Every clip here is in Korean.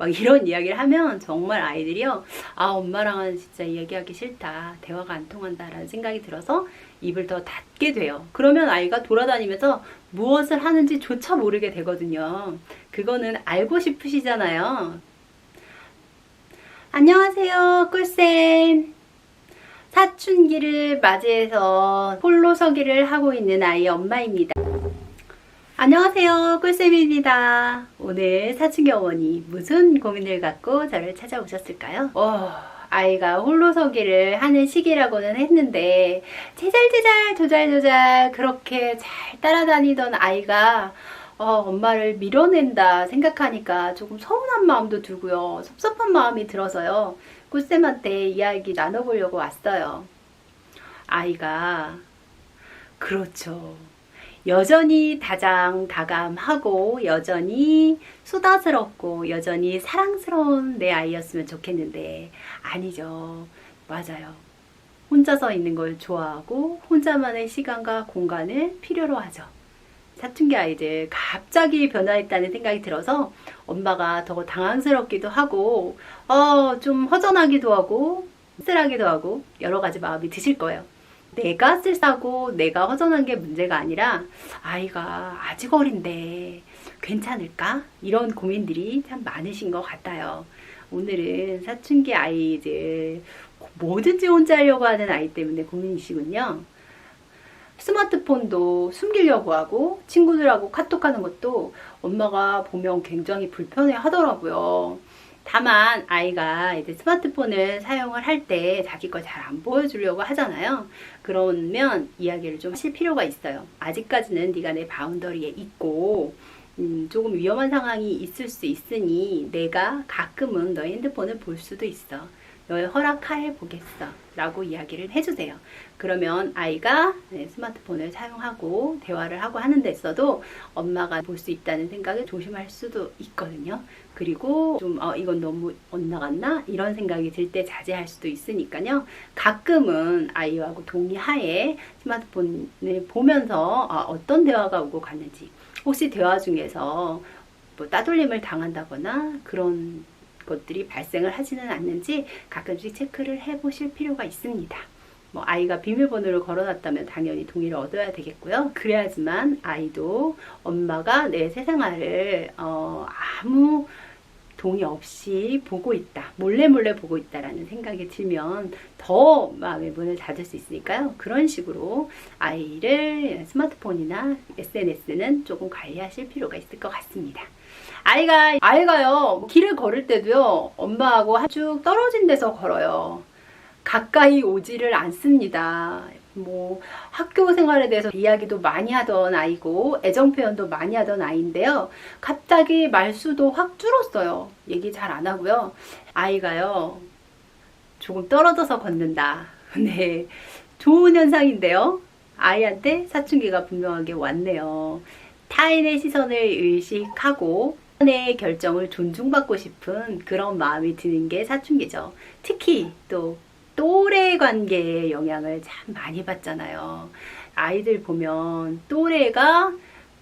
막 이런 이야기를 하면 정말 아이들이요, 아, 엄마랑은 진짜 이야기하기 싫다, 대화가 안 통한다라는 생각이 들어서 입을 더 닫게 돼요. 그러면 아이가 돌아다니면서 무엇을 하는지 조차 모르게 되거든요. 그거는 알고 싶으시잖아요. 안녕하세요, 꿀쌤. 사춘기를 맞이해서 홀로서기를 하고 있는 아이의 엄마입니다. 안녕하세요, 꿀쌤입니다. 오늘 사춘기 어머니 무슨 고민을 갖고 저를 찾아오셨을까요? 아이가 홀로서기를 하는 시기라고는 했는데 제잘제잘 조잘조잘 그렇게 잘 따라다니던 아이가 엄마를 밀어낸다 생각하니까 조금 서운한 마음도 들고요. 섭섭한 마음이 들어서요. 꿀쌤한테 이야기 나눠보려고 왔어요. 아이가 그렇죠. 여전히 다정다감하고 여전히 수다스럽고 여전히 사랑스러운 내 아이였으면 좋겠는데 아니죠. 맞아요. 혼자서 있는 걸 좋아하고 혼자만의 시간과 공간을 필요로 하죠. 사춘기 아이들 갑자기 변화했다는 생각이 들어서 엄마가 더 당황스럽기도 하고 좀 허전하기도 하고 쓸쓸하기도 하고 여러 가지 마음이 드실 거예요. 내가 쓸쓸하고 내가 허전한 게 문제가 아니라 아이가 아직 어린데 괜찮을까? 이런 고민들이 참 많으신 것 같아요. 오늘은 사춘기 아이들 뭐든지 혼자 하려고 하는 아이 때문에 고민이시군요. 스마트폰도 숨기려고 하고 친구들하고 카톡하는 것도 엄마가 보면 굉장히 불편해 하더라고요. 다만 아이가 이제 스마트폰을 사용을 할 때 자기 걸 잘 안 보여주려고 하잖아요. 그러면 이야기를 좀 하실 필요가 있어요. 아직까지는 네가 내 바운더리에 있고 조금 위험한 상황이 있을 수 있으니 내가 가끔은 너의 핸드폰을 볼 수도 있어. 너의 허락하에 보겠어 라고 이야기를 해주세요. 그러면 아이가 스마트폰을 사용하고 대화를 하고 하는 데 있어도 엄마가 볼 수 있다는 생각을 조심할 수도 있거든요. 그리고 좀 이건 너무 엇나갔나? 이런 생각이 들 때 자제할 수도 있으니까요. 가끔은 아이하고 동의하에 스마트폰을 보면서 어떤 대화가 오고 갔는지, 혹시 대화 중에서 뭐 따돌림을 당한다거나 그런 것들이 발생을 하지는 않는지 가끔씩 체크를 해보실 필요가 있습니다. 뭐 아이가 비밀번호를 걸어놨다면 당연히 동의를 얻어야 되겠고요. 그래야지만 아이도 엄마가 내 세상을 아무 동의 없이 보고 있다, 몰래 보고 있다라는 생각이 들면 더 마음의 문을 닫을 수 있으니까요. 그런 식으로 아이를 스마트폰이나 SNS는 조금 관리하실 필요가 있을 것 같습니다. 아이가요, 길을 걸을 때도요, 엄마하고 쭉 떨어진 데서 걸어요. 가까이 오지를 않습니다. 뭐 학교 생활에 대해서 이야기도 많이 하던 아이고 애정 표현도 많이 하던 아이인데요. 갑자기 말수도 확 줄었어요. 얘기 잘 안 하고요. 아이가요, 조금 떨어져서 걷는다. 네, 좋은 현상인데요. 아이한테 사춘기가 분명하게 왔네요. 타인의 시선을 의식하고 내 결정을 존중받고 싶은 그런 마음이 드는 게 사춘기죠. 특히 또 또래 관계에 영향을 참 많이 받잖아요. 아이들 보면 또래가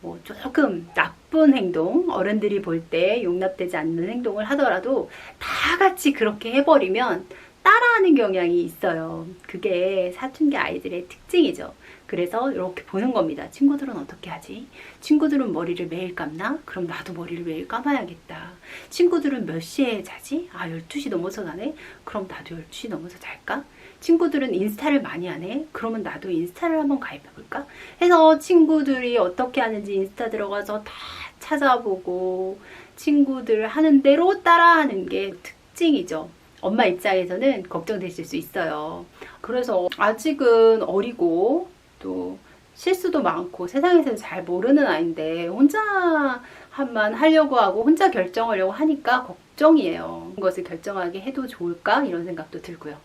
뭐 조금 나쁜 행동, 어른들이 볼 때 용납되지 않는 행동을 하더라도 다 같이 그렇게 해버리면 따라하는 경향이 있어요. 그게 사춘기 아이들의 특징이죠. 그래서 이렇게 보는 겁니다. 친구들은 어떻게 하지? 친구들은 머리를 매일 감나? 그럼 나도 머리를 매일 감아야겠다. 친구들은 몇 시에 자지? 12시 넘어서 자네? 그럼 나도 12시 넘어서 잘까? 친구들은 인스타를 많이 하네? 그러면 나도 인스타를 한번 가입해볼까? 해서 친구들이 어떻게 하는지 인스타 들어가서 다 찾아보고 친구들 하는 대로 따라하는 게 특징이죠. 엄마 입장에서는 걱정되실 수 있어요. 그래서 아직은 어리고 또 실수도 많고 세상에서 잘 모르는 아이인데 혼자만 하려고 하고 혼자 결정하려고 하니까 걱정이에요. 그것을 결정하게 해도 좋을까? 이런 생각도 들고요.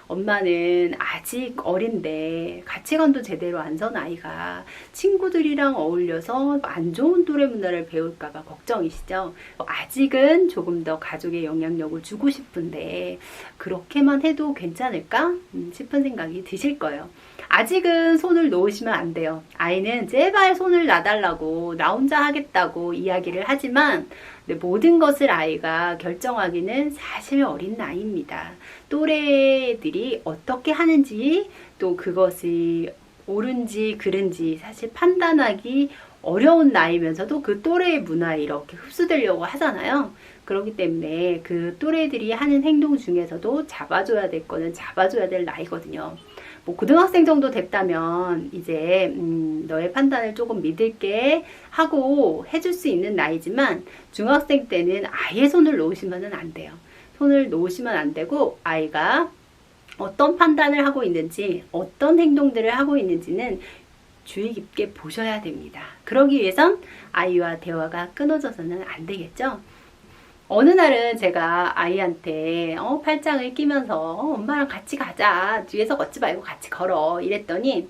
엄마는 아직 어린데 가치관도 제대로 안 선 아이가 친구들이랑 어울려서 안 좋은 또래 문화를 배울까봐 걱정이시죠. 아직은 조금 더 가족의 영향력을 주고 싶은데 그렇게만 해도 괜찮을까 싶은 생각이 드실 거예요. 아직은 손을 놓으시면 안 돼요. 아이는 제발 손을 놔달라고 나 혼자 하겠다고 이야기를 하지만 근데 모든 것을 아이가 결정하기는 사실 어린 나이입니다. 또래들이 어떻게 하는지 또 그것이 옳은지 그른지 사실 판단하기 어려운 나이면서도 그 또래의 문화에 이렇게 흡수되려고 하잖아요. 그렇기 때문에 그 또래들이 하는 행동 중에서도 잡아줘야 될 거는 잡아줘야 될 나이거든요. 뭐 고등학생 정도 됐다면 이제 너의 판단을 조금 믿을게 하고 해줄 수 있는 나이지만 중학생 때는 아예 손을 놓으시면 안 돼요. 손을 놓으시면 안 되고 아이가 어떤 판단을 하고 있는지 어떤 행동들을 하고 있는지는 주의 깊게 보셔야 됩니다. 그러기 위해선 아이와 대화가 끊어져서는 안 되겠죠. 어느 날은 제가 아이한테 팔짱을 끼면서 엄마랑 같이 가자. 뒤에서 걷지 말고 같이 걸어. 이랬더니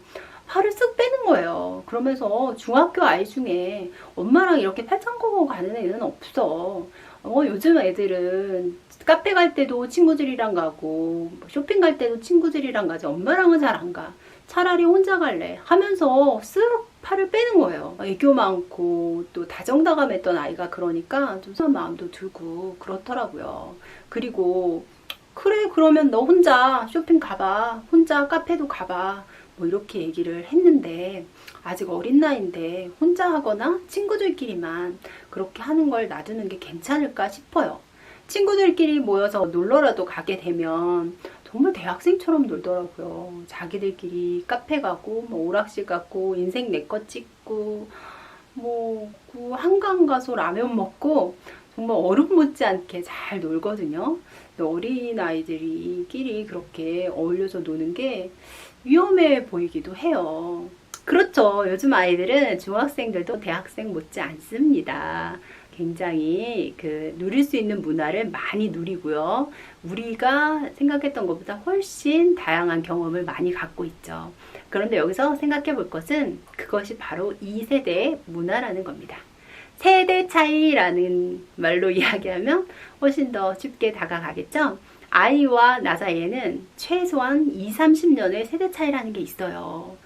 팔을 쓱 빼는 거예요. 그러면서 중학교 아이 중에 엄마랑 이렇게 팔짱 끼고 가는 애는 없어. 요즘 애들은 카페 갈 때도 친구들이랑 가고 쇼핑 갈 때도 친구들이랑 가지 엄마랑은 잘 안 가. 차라리 혼자 갈래 하면서 쓱 팔을 빼는 거예요. 애교 많고 또 다정다감했던 아이가 그러니까 좀 섭섭한 마음도 들고 그렇더라고요. 그리고 그래 그러면 너 혼자 쇼핑 가봐. 혼자 카페도 가봐. 뭐 이렇게 얘기를 했는데 아직 어린 나이인데 혼자 하거나 친구들끼리만 그렇게 하는 걸 놔두는 게 괜찮을까 싶어요. 친구들끼리 모여서 놀러라도 가게 되면 정말 대학생처럼 놀더라고요. 자기들끼리 카페 가고 뭐 오락실 가고 인생 내 것 찍고 뭐 한강 가서 라면 먹고 정말 어른 못지않게 잘 놀거든요. 어린 아이들끼리 그렇게 어울려서 노는 게 위험해 보이기도 해요. 그렇죠. 요즘 아이들은 중학생들도 대학생 못지 않습니다. 굉장히 누릴 수 있는 문화를 많이 누리고요. 우리가 생각했던 것보다 훨씬 다양한 경험을 많이 갖고 있죠. 그런데 여기서 생각해 볼 것은 그것이 바로 2세대의 문화라는 겁니다. 세대 차이라는 말로 이야기하면 훨씬 더 쉽게 다가가겠죠? 아이와 나 사이에는 최소한 20, 30년의 세대 차이라는 게 있어요.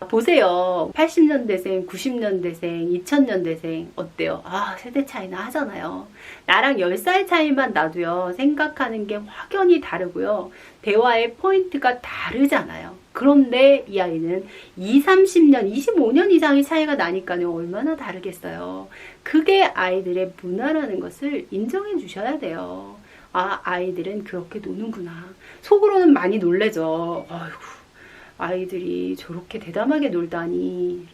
보세요. 80년대생, 90년대생, 2000년대생 어때요? 세대 차이나 하잖아요. 나랑 10살 차이만 나도요. 생각하는 게 확연히 다르고요. 대화의 포인트가 다르잖아요. 그런데 이 아이는 20, 30년, 25년 이상의 차이가 나니까요. 얼마나 다르겠어요. 그게 아이들의 문화라는 것을 인정해 주셔야 돼요. 아이들은 그렇게 노는구나. 속으로는 많이 놀래죠. 아이들이 저렇게 대담하게 놀다니,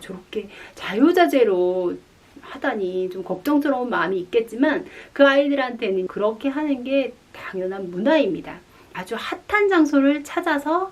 저렇게 자유자재로 하다니 좀 걱정스러운 마음이 있겠지만 그 아이들한테는 그렇게 하는 게 당연한 문화입니다. 아주 핫한 장소를 찾아서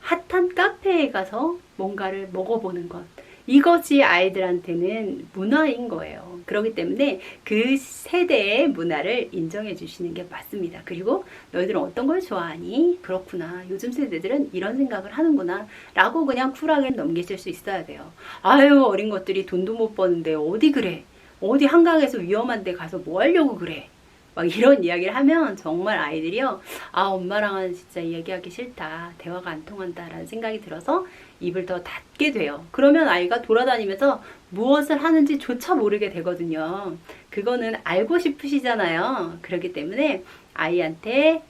핫한 카페에 가서 뭔가를 먹어보는 것. 이것이 아이들한테는 문화인 거예요. 그렇기 때문에 그 세대의 문화를 인정해 주시는 게 맞습니다. 그리고 너희들은 어떤 걸 좋아하니? 그렇구나. 요즘 세대들은 이런 생각을 하는구나. 라고 그냥 쿨하게 넘기실 수 있어야 돼요. 어린 것들이 돈도 못 버는데 어디 그래? 어디 한강에서 위험한 데 가서 뭐 하려고 그래? 막 이런 이야기를 하면 정말 아이들이요. 엄마랑은 진짜 이야기하기 싫다. 대화가 안 통한다. 라는 생각이 들어서 입을 더 닫게 돼요. 그러면 아이가 돌아다니면서 무엇을 하는지 조차 모르게 되거든요. 그거는 알고 싶으시잖아요. 그렇기 때문에 아이한테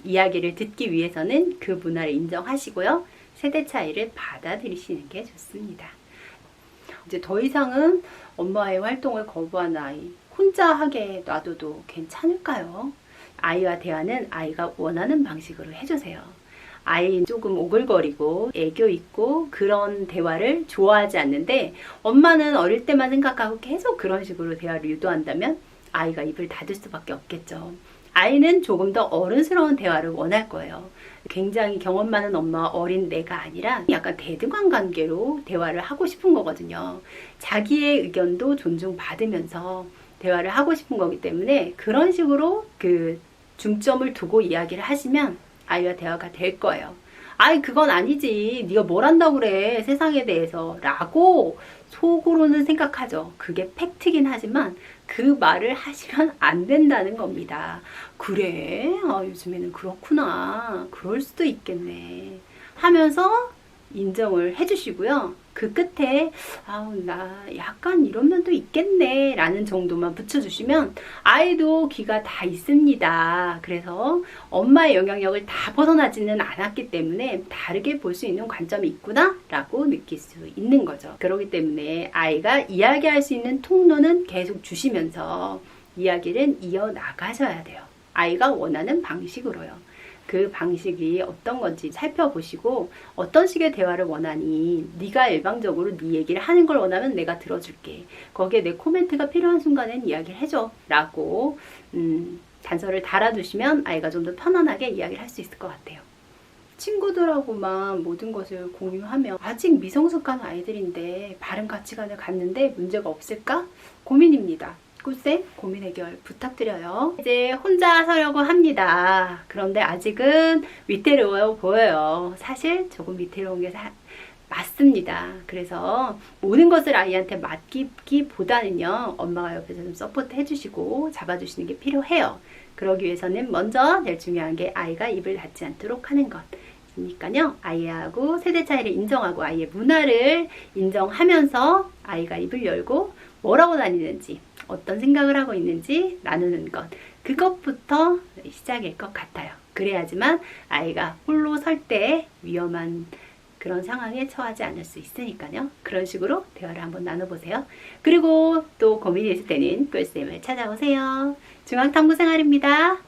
이야기를 듣기 위해서는 그 문화를 인정하시고요. 세대 차이를 받아들이시는 게 좋습니다. 이제 더 이상은 엄마의 활동을 거부하는 아이 혼자 하게 놔둬도 괜찮을까요? 아이와 대화는 아이가 원하는 방식으로 해주세요. 아이 조금 오글거리고 애교 있고 그런 대화를 좋아하지 않는데 엄마는 어릴 때만 생각하고 계속 그런 식으로 대화를 유도한다면 아이가 입을 닫을 수밖에 없겠죠. 아이는 조금 더 어른스러운 대화를 원할 거예요. 굉장히 경험 많은 엄마와 어린 내가 아니라 약간 대등한 관계로 대화를 하고 싶은 거거든요. 자기의 의견도 존중받으면서 대화를 하고 싶은 거기 때문에 그런 식으로 중점을 두고 이야기를 하시면 아이와 대화가 될 거예요. 그건 아니지. 네가 뭘 안다고 그래. 세상에 대해서. 라고 속으로는 생각하죠. 그게 팩트긴 하지만 그 말을 하시면 안 된다는 겁니다. 그래? 요즘에는 그렇구나. 그럴 수도 있겠네. 하면서 인정을 해주시고요. 그 끝에 아우 나 약간 이런 면도 있겠네 라는 정도만 붙여주시면 아이도 귀가 다 있습니다. 그래서 엄마의 영향력을 다 벗어나지는 않았기 때문에 다르게 볼 수 있는 관점이 있구나 라고 느낄 수 있는 거죠. 그렇기 때문에 아이가 이야기할 수 있는 통로는 계속 주시면서 이야기를 이어나가셔야 돼요. 아이가 원하는 방식으로요. 그 방식이 어떤 건지 살펴보시고 어떤 식의 대화를 원하니 네가 일방적으로 네 얘기를 하는 걸 원하면 내가 들어줄게. 거기에 내 코멘트가 필요한 순간엔 이야기를 해줘 라고 단서를 달아두시면 아이가 좀 더 편안하게 이야기를 할 수 있을 것 같아요. 친구들하고만 모든 것을 공유하면 아직 미성숙한 아이들인데 바른 가치관을 갖는데 문제가 없을까? 고민입니다. 글쎄 고민 해결 부탁드려요. 이제 혼자 서려고 합니다. 그런데 아직은 위태로워 보여요. 사실 조금 위태로운 게 맞습니다. 그래서 모든 것을 아이한테 맡기기보다는요. 엄마가 옆에서 좀 서포트 해주시고 잡아주시는 게 필요해요. 그러기 위해서는 먼저 제일 중요한 게 아이가 입을 닫지 않도록 하는 것. 그러니까요. 아이하고 세대 차이를 인정하고 아이의 문화를 인정하면서 아이가 입을 열고 뭐라고 다니는지 어떤 생각을 하고 있는지 나누는 것. 그것부터 시작일 것 같아요. 그래야지만 아이가 홀로 설 때 위험한 그런 상황에 처하지 않을 수 있으니까요. 그런 식으로 대화를 한번 나눠보세요. 그리고 또 고민이 있을 때는 꿀쌤을 찾아오세요. 중앙탐구생활입니다.